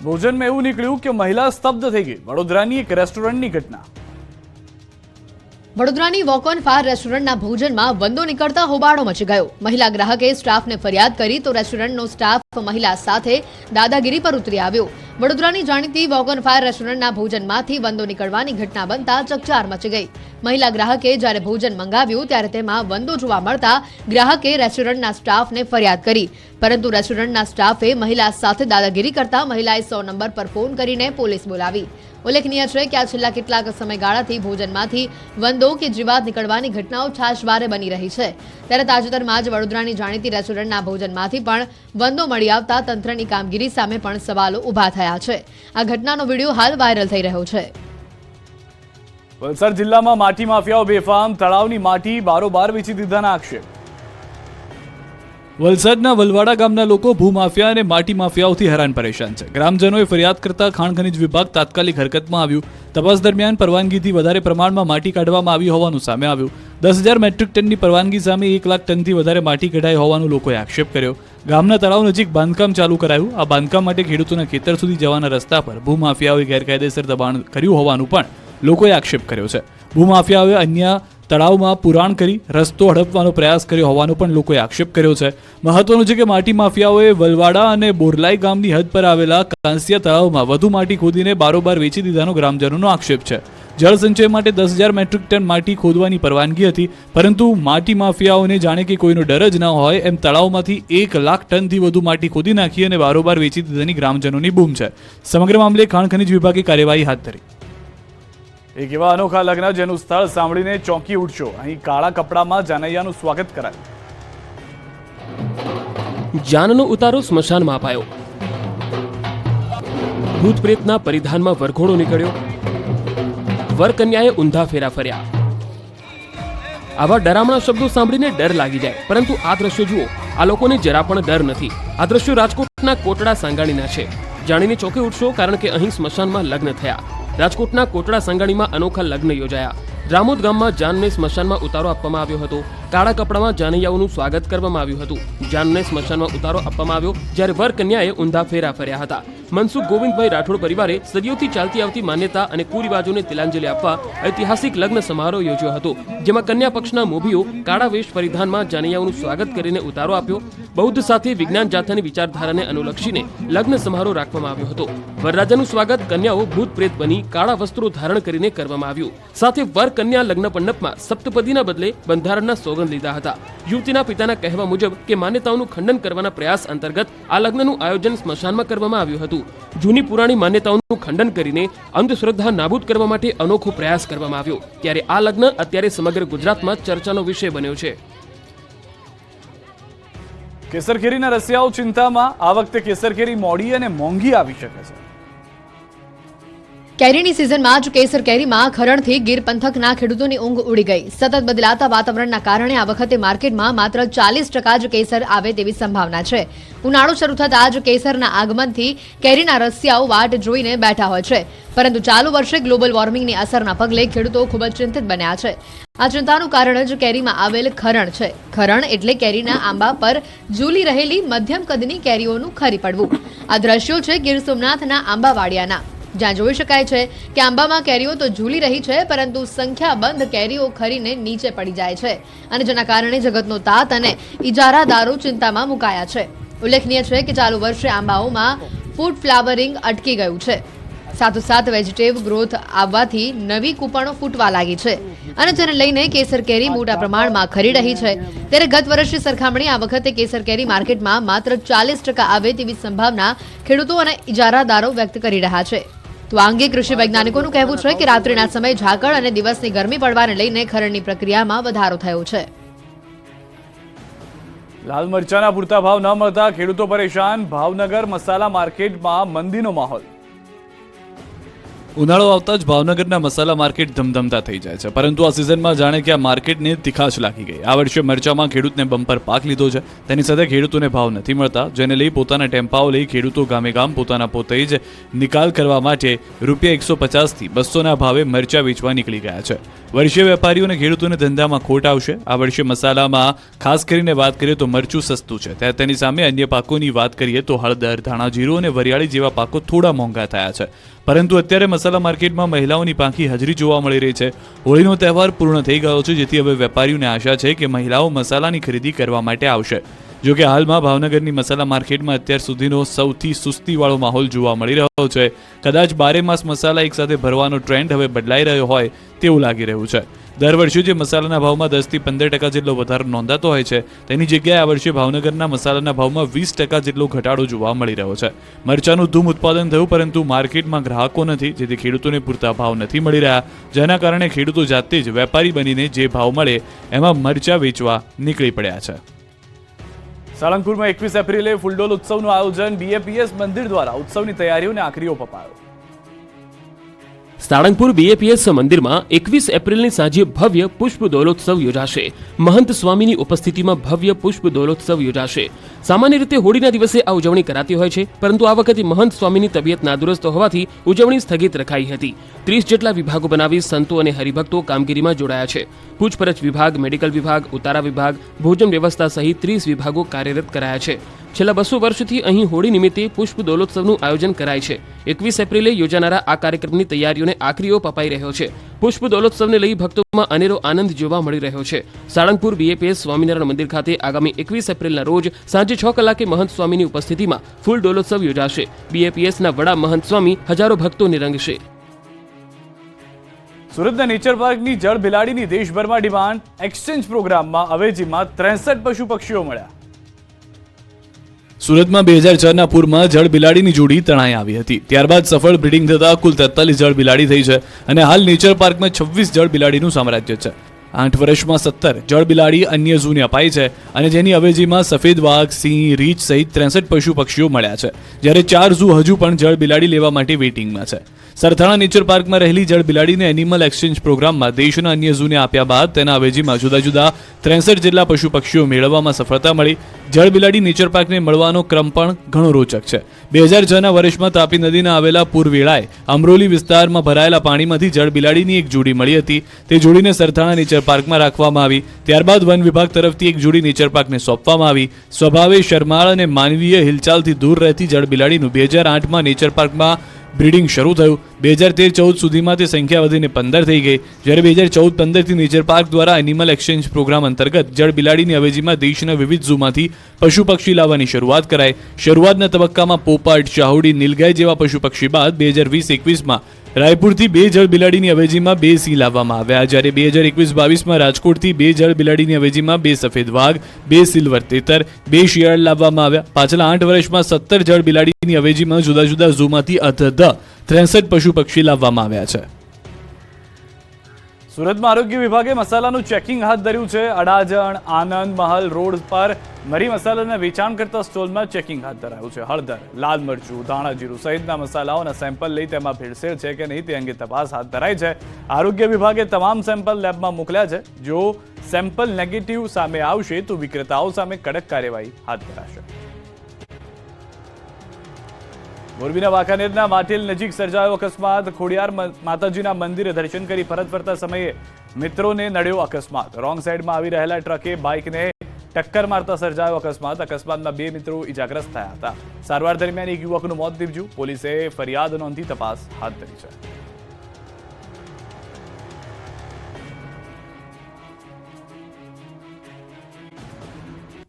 ભોજનમાં એવું નીકળ્યું કે મહિલા સ્તબ્ધ થઈ ગઈ. વડોદરાની એક રેસ્ટોરન્ટની ઘટના. વડોદરાની વોક ઓન ફાયર રેસ્ટોરન્ટના ભોજનમાં વંદો નીકળતા હોબાળો મચી ગયો. મહિલા ગ્રાહકે સ્ટાફને ફરિયાદ કરી તો રેસ્ટોરન્ટનો સ્ટાફ મહિલા સાથે દાદાગીરી પર ઉતરી આવ્યો. વડોદરાની જાણીતી વોક ઓન ફાયર રેસ્ટોરન્ટના ભોજનમાંથી વંદો નીકળવાની ઘટના બનતા ચકચાર મચી ગઈ. મહિલા ગ્રાહકે જ્યારે ભોજન મંગાવ્યું ત્યારે તેમાં વંદો જોવા મળતા ગ્રાહકે રેસ્ટોરન્ટના સ્ટાફને ફરિયાદ કરી, પરંતુ રેસ્ટોરન્ટના સ્ટાફે મહિલા સાથે દાદાગીરી કરતા મહિલાએ 100 નંબર પર ફોન કરીને પોલીસ બોલાવી. ઉલ્લેખનીય છે કે આ છેલ્લા કેટલાક સમયગાળાથી ભોજનમાંથી વંદો કે જીવાત નીકળવાની ઘટનાઓ છાશવારે બની રહી છે. ત્યારે તાજેતરમાં જ વડોદરાની જાણીતી રેસ્ટોરન્ટના ભોજનમાંથી પણ વંદો મળી આવતા તંત્રની કામગીરી સામે પણ સવાલો ઊભા થયા છે. આ ઘટનાનો વિડીયો હાલ વાયરલ થઈ રહ્યો છે. વલસાડ જિલ્લામાં માટી માફિયાઓ બેફામ. તળાવની માટી બારોબાર વેચી દીધાના આક્ષેપ. વલસાડના વલવાડા ગામના લોકો ભૂમાફિયા અને માટી માફિયાઓથી હેરાન પરેશાન છે. ગ્રામજનોએ ફરિયાદ કરતા ખાણ ખનીજ વિભાગ તાત્કાલિક હરકતમાં આવ્યું. તપાસ દરમિયાન પરવાનગીથી વધારે પ્રમાણમાં માટી કાઢવામાં આવી હોવાનું સામે આવ્યું. 10,000 મેટ્રિક ટનની પરવાનગી સામે 1 લાખ ટનથી વધારે માટી કઢાઈ હોવાનું લોકોએ આક્ષેપ કર્યો. ગામના તળાવ નજીક બાંધકામ ચાલુ કરાયું. આ બાંધકામ માટે ખેડૂતોના ખેતર સુધી જવાના રસ્તા પર ભૂમાફિયાઓએ ગેરકાયદેસર દબાણ કર્યું હોવાનું પણ લોકોએ આક્ષેપ કર્યો છે. ભૂમાફિયાઓએ અન્ય તળાવમાં પુરાણ કરી રસ્તો હડપવાનો પ્રયાસ કર્યો હોવાનો પણ લોકોએ આક્ષેપ કર્યો છે. મહત્વનું છે કે માટી માફિયાઓએ વલવાડા અને બોરલાઈ ગામની હદ પર આવેલા કાંસિયા તળાવમાં વધુ માટી ખોદીને બારોબાર વેચી દીધાનો ગ્રામજનોનો આક્ષેપ છે. જળસંચય માટે 10,000 મેટ્રિક ટન માટી ખોદવાની પરવાનગી હતી, પરંતુ માટી માફિયાઓને જાણે કે કોઈનો ડર જ ન હોય એમ તળાવમાંથી 1 લાખ ટનથી વધુ માટી ખોદી નાખી અને બારોબાર વેચી દીધાની ગ્રામજનોની બૂમ છે. સમગ્ર મામલે ખાણ ખનીજ વિભાગે કાર્યવાહી હાથ ધરી. એક એવા અનોખા લગ્ન જેનું સ્થળ સાંભળીને ચોંકી ઉઠશો. અહીં કાળા કપડામાં જાનૈયાનું સ્વાગત કરાયું. જાનનો ઉતારો સ્મશાનમાં અપાયો. ભૂત પ્રેતના પરિધાનમાં વરઘોડો નીકળ્યો. વર કન્યાએ ઊંધા ફેરા ફર્યા. આવા ડરામણા શબ્દો સાંભળીને ડર લાગી જાય, પરંતુ આ દ્રશ્યો જુઓ. આ લોકોને જરા પણ ડર નથી. આ દ્રશ્યો રાજકોટના કોટડા સાંગાણીના છે. જાણીને ચોંકી ઉઠશો, કારણ કે અહીં સ્મશાનમાં લગ્ન થયા. રાજકોટના કોટડા સાંગાણીમાં અનોખા લગ્ન યોજાયા. રામોદ ગામમાં જાનને સ્મશાનમાં ઉતારો આપવામાં આવ્યો હતો. કાળા કપડામાં જાનૈયાઓનું સ્વાગત કરવામાં આવ્યું હતું. જાનને સ્મશાનમાં ઉતારો આપવામાં આવ્યો, જ્યારે વર કન્યાએ ઊંધા ફેરા ફર્યા હતા. મનસુખ ગોવિંદભાઈ રાઠોડ પરિવારે સદીઓથી ચાલતી આવતી માન્યતા અને કુરિવાજોને તિલાંજલિ આપવા ઐતિહાસિક લગ્ન સમારોહ યોજ્યો હતો, જેમાં કન્યા પક્ષના મોભીઓ કાળા વેશ પરિધાનમાં જાનૈયાઓનું સ્વાગત કરીને ઉતારો આપ્યો. બૌદ્ધ સાથે વિજ્ઞાન જાથાની વિચારધારાને અનુલક્ષીને લગ્ન સમારોહ રાખવામાં આવ્યો હતો. વરરાજાનું સ્વાગત કન્યાઓ ભૂત પ્રેત બની કાળા વસ્ત્રો ધારણ કરીને કરવામાં આવ્યું. સાથે વર કન્યા લગ્ન મંડપમાં સપ્તપદીના બદલે બંધારણના સોગંદ લીધા હતા. યુવતીના પિતાના કહેવા મુજબ કે માન્યતાઓનું ખંડન કરવાના પ્રયાસ અંતર્ગત આ લગ્નનું આયોજન સ્મશાનમાં કરવામાં આવ્યું હતું. જૂની પુરાણી માન્યતાઓનું ખંડન કરીને અંધશ્રદ્ધા નાબૂદ કરવા માટે અનોખો પ્રયાસ કરવામાં આવ્યો. ત્યારે આ લગ્ન અત્યારે સમગ્ર ગુજરાતમાં ચર્ચાનો વિષય બન્યો છે. કેસર કેરીના રસિયાઓ ચિંતામાં. આ વખતે કેસર કેરી મોડી અને મોંઘી આવી શકે છે. કેરીની સિઝનમાં જ કેસર કેરીમાં ખરણથી ગીર પંથકના ખેડૂતોની ઊંઘ ઉડી ગઈ. સતત બદલાતા વાતાવરણના કારણે આ વખતે માર્કેટમાં માત્ર 40% જ કેસર આવે તેવી સંભાવના છે. ઉનાળો શરૂ થતાં જ કેસરના આગમનથી કેરીના રસિયાઓ વાટ જોઈને બેઠા હોય છે. પરંતુ ચાલુ વર્ષે ગ્લોબલ વોર્મિંગની અસરના પગલે ખેડૂતો ખૂબ જ ચિંતિત બન્યા છે. આ ચિંતાનું કારણ જ કેરીમાં આવેલ ખરણ છે. ખરણ એટલે કેરીના આંબા પર ઝૂલી રહેલી મધ્યમ કદની કેરીઓનું ખરી પડવું. આ દ્રશ્યો છે ગીર સોમનાથના આંબાવાડિયાના, જ્યાં જોઈ શકાય છે કે આંબામાં કેરીઓ તો ઝૂલી રહી છે, પરંતુ સંખ્યાબંધ કેરીઓ ખરીને નીચે પડી જાય છે, અને જેના કારણે જગતનો તાત અને ઇજારાદારો ચિંતામાં મુકાયા છે. ઉલ્લેખનીય છે કે ચાલુ વર્ષે આંબાઓમાં ફૂડ ફ્લાવરિંગ અટકી ગયું છે. સાથોસાથ વેજીટેટિવ ગ્રોથ આવવાથી નવી કૂપણો ફૂટવા લાગી છે, અને જેને લઈને કેસર કેરી મોટા પ્રમાણમાં ખરી રહી છે. ત્યારે ગત વર્ષની સરખામણી આ વખતે કેસર કેરી માર્કેટમાં માત્ર 40% આવે તેવી સંભાવના ખેડૂતો અને ઇજારાદારો વ્યક્ત કરી રહ્યા છે. તો આ અંગે કૃષિ વૈજ્ઞાનિકોનું કહેવું છે કે રાત્રિના સમયે ઝાકળ અને દિવસની ગરમી પડવાને લઈને ખરણની પ્રક્રિયામાં વધારો થયો છે. લાલ મરચાના પૂરતા ભાવ ન મળતા ખેડૂતો પરેશાન. ભાવનગર મસાલા માર્કેટમાં મંદીનો માહોલ. ઉનાળો આવતા જ ભાવનગરના મસાલા માર્કેટ ધમધમતા થઈ જાય છે, પરંતુ આ સિઝનમાં જાણે કે આ માર્કેટને તીખાશ લાગી ગઈ. આ વર્ષે મરચામાં ખેડૂતને બમ્પર પાક લીધો છે. તેની સાથે ખેડૂતોને ભાવ નથી મળતા, જેને લઈ પોતાના ટેમ્પાઓ લઈ ખેડૂતો ગામે ગામ પોતાના પોતે જ નિકાલ કરવા માટે ₹150 થી 200ના ભાવે મરચા વેચવા નીકળી ગયા છે. વર્ષે વેપારીઓ અને ખેડૂતોને ધંધામાં ખોટ આવશે. આ વર્ષે મસાલામાં ખાસ કરીને વાત કરીએ તો મરચું સસ્તું છે, ત્યારે તેની સામે અન્ય પાકોની વાત કરીએ તો હળદર, ધાણા, જીરું અને વરિયાળી જેવા પાકો થોડા મોંઘા થયા છે. પરંતુ અત્યારે મસાલા માર્કેટમાં મહિલાઓની પાંખી હાજરી જોવા મળી રહી છે. હોળીનો તહેવાર પૂર્ણ થઈ ગયો છે, જેથી હવે વેપારીઓને આશા છે કે મહિલાઓ મસાલાની ખરીદી કરવા માટે આવશે. જો કે હાલમાં ભાવનગરની મસાલા માર્કેટમાં અત્યાર સુધીનો સૌથી સુસ્તીવાળો માહોલ જોવા મળી રહ્યો છે. કદાચ 12 માસ મસાલા એકસાથે ભરવાનો ટ્રેન્ડ હવે બદલાઈ રહ્યો હોય તેવું લાગી રહ્યું છે. દર વર્ષે જે મસાલાના ભાવમાં 10 થી 15% જેટલો વધારો નોંધાતો હોય છે, તેની જગ્યાએ આ વર્ષે ભાવનગરના મસાલાના ભાવમાં 20% જેટલો ઘટાડો જોવા મળી રહ્યો છે. મરચાનું ધૂમ ઉત્પાદન થયું, પરંતુ માર્કેટમાં ગ્રાહકો નથી, જેથી ખેડૂતોને પૂરતા ભાવ નથી મળી રહ્યા, જેના કારણે ખેડૂતો જાતે જ વેપારી બનીને જે ભાવ મળે એમાં મરચા વેચવા નીકળી પડ્યા છે. સાળંગપુરમાં 21 એપ્રિલે ફૂલડોલ ઉત્સવનું આયોજન. BAPS મંદિર દ્વારા ઉત્સવની તૈયારીઓને આખરી ઓપ અપાયો. સાળંગપુર BAPS મંદિરમાં 21 એપ્રિલની સાંજે ભવ્ય પુષ્પ દોલોત્સવ યોજાશે. મહંત સ્વામીની ઉપસ્થિતિમાં ભવ્ય પુષ્પ દોલોત્સવ યોજાશે. સામાન્ય રીતે હોળીના દિવસે આ ઉજવણી કરાતી હોય છે, પરંતુ આ વખતે મહંત સ્વામીની તબિયત નાદુરસ્ત હોવાથી ઉજવણી સ્થગિત રખાઈ હતી. 30 જેટલા વિભાગો બનાવી સંતો અને હરિભક્તો કામગીરીમાં જોડાયા છે. પૂછપરછ વિભાગ, મેડિકલ વિભાગ, ઉતારા વિભાગ, ભોજન વ્યવસ્થા સહિત 30 વિભાગો કાર્યરત કરાયા છે. છેલ્લા 200 વર્ષથી અહીં હોળી નિમિત્તે પુષ્પ દોલોત્સવનું આયોજન કરાય છે. 21 એપ્રિલે યોજાનારા આ કાર્યક્રમની તૈયારીઓને આખરી ઓપ અપાઈ રહ્યો છે. પુષ્પ દોલોત્સવને લઈ ભક્તોમાં અનેરો આનંદ જોવા મળી રહ્યો છે. સાળંગપુર BAPS સ્વામિનારાયણ મંદિર ખાતે આગામી 21 એપ્રિલના રોજ સાંજે 6 કલાકે મહંત સ્વામીની ઉપસ્થિતિમાં ફૂલ દોલોત્સવ યોજાશે. BAPSના વડા મહંત સ્વામી હજારો ભક્તોને રંગશે. સુરતના નેચર પાર્કની જળ બિલાડીની દેશભરમાં ડિમાન્ડ. એક્સચેન્જ પ્રોગ્રામમાં અવેજીમાં 63 પશુ પક્ષીઓ મળ્યા. સુરતમાં 2004ના પૂરમાં જળ બિલાડીની જોડી તણાઈ આવી હતી. ત્યારબાદ સફળ બ્રીડિંગ થતા કુલ 43 જળ બિલાડી થઈ છે અને હાલ નેચર પાર્કમાં 26 જળ બિલાડીનું સામ્રાજ્ય છે. 8 વર્ષમાં 17 જળ બિલાડી અન્ય ઝૂને અપાઈ છે અને જેની અવેજીમાં સફેદ વાઘ, સિંહ, રીંછ સહિત 63 પશુ પક્ષીઓ મળ્યા છે, જ્યારે 4 ઝૂ હજુ પણ જળ બિલાડી લેવા માટે વેઇટિંગમાં છે. સરથાણા નેચર પાર્કમાં રહેલી જળ બિલાડીને એનિમલ એક્સચેન્જ પ્રોગ્રામમાં દેશના અન્ય ઝૂને આપ્યા બાદ તેના અવેજીમાં જુદા જુદા 63 જેટલા પશુ પક્ષીઓ મેળવવામાં સફળતા મળી. જળ બિલાડી નેચર પાર્કને મળવાનો ક્રમ પણ ઘણો રોચક છે. 2006ના વર્ષમાં તાપી નદીના આવેલા પૂર વેળાએ અમરોલી વિસ્તારમાં ભરાયેલા પાણીમાંથી જળ બિલાડીની એક જોડી મળી હતી. તે જોડીને સરથાણા નેચર પાર્કમાં રાખવામાં આવી. ત્યારબાદ વન વિભાગ તરફથી એક જોડી નેચર પાર્કને સોંપવામાં આવી. સ્વભાવે શરમાળ અને માનવીય હિલચાલથી દૂર રહેતી જળ બિલાડીનું 2008માં નેચર પાર્કમાં બ્રીડિંગ શરૂ થયું. 2013-14 સુધીમાં તે સંખ્યા વધીને 15 થઈ ગઈ, જ્યારે 2014-15થી નેચર પાર્ક દ્વારા એનિમલ એક્સચેન્જ પ્રોગ્રામ અંતર્ગત જળ બિલાડીની અવેજીમાં દેશના વિવિધ ઝૂમાંથી પશુ પક્ષી લાવવાની શરૂઆત કરાઈ. શરૂઆતના તબક્કામાં પોપટ, શાહુડી, નીલગાય જેવા પશુ પક્ષી બાદ 2020-21માં રાયપુરથી 2 જળ બિલાડીની અવેજીમાં 2 સિંહ લાવવામાં આવ્યા, જ્યારે 2021-22માં રાજકોટથી 2 જળ બિલાડીની અવેજીમાં 2 સફેદ વાઘ, 2 સિલ્વર તેતર, 2 શિયાળ લાવવામાં આવ્યા. પાછલા 8 વર્ષમાં 17 જળ બિલાડીની અવેજીમાં જુદા જુદા ઝૂમાંથી અધધ 63 પશુ પક્ષી લાવવામાં આવ્યા છે. સુરતમાં આરોગ્ય વિભાગે મસાલાનું ચેકિંગ હાથ ધર્યું છે. અડાજણ, આનંદ મહલ રોડ પર મરી મસાલાના વેચાણ કરતા સ્ટોલમાં ચેકિંગ હાથ ધરાયું છે. હળદર, લાલ મરચું, ધાણા જીરું સહિતના મસાલાઓના સેમ્પલ લઈ તેમાં ભેળસેળ છે કે નહીં તે અંગે તપાસ હાથ ધરાઈ છે. આરોગ્ય વિભાગે તમામ સેમ્પલ લેબમાં મોકલ્યા છે. જો સેમ્પલ નેગેટિવ સામે આવશે તો વિક્રેતાઓ સામે કડક કાર્યવાહી હાથ ધરાશે. મોરબીના વાંકાનેરના માટેલ નજીક સર્જાયો અકસ્માત. ખોડિયાર માતાજીના મંદિરે દર્શન કરી પરત ફરતા સમયે મિત્રોને નડ્યો અકસ્માત. રોંગ સાઈડમાં આવી રહેલા ટ્રકે બાઇકને ટક્કર મારતા સર્જાયો અકસ્માત. અકસ્માતમાં 2 મિત્રો ઇજાગ્રસ્ત થયા હતા. સારવાર દરમિયાન એક યુવકનું મોત નીપજ્યું. પોલીસે ફરિયાદ નોંધી તપાસ હાથ ધરી છે.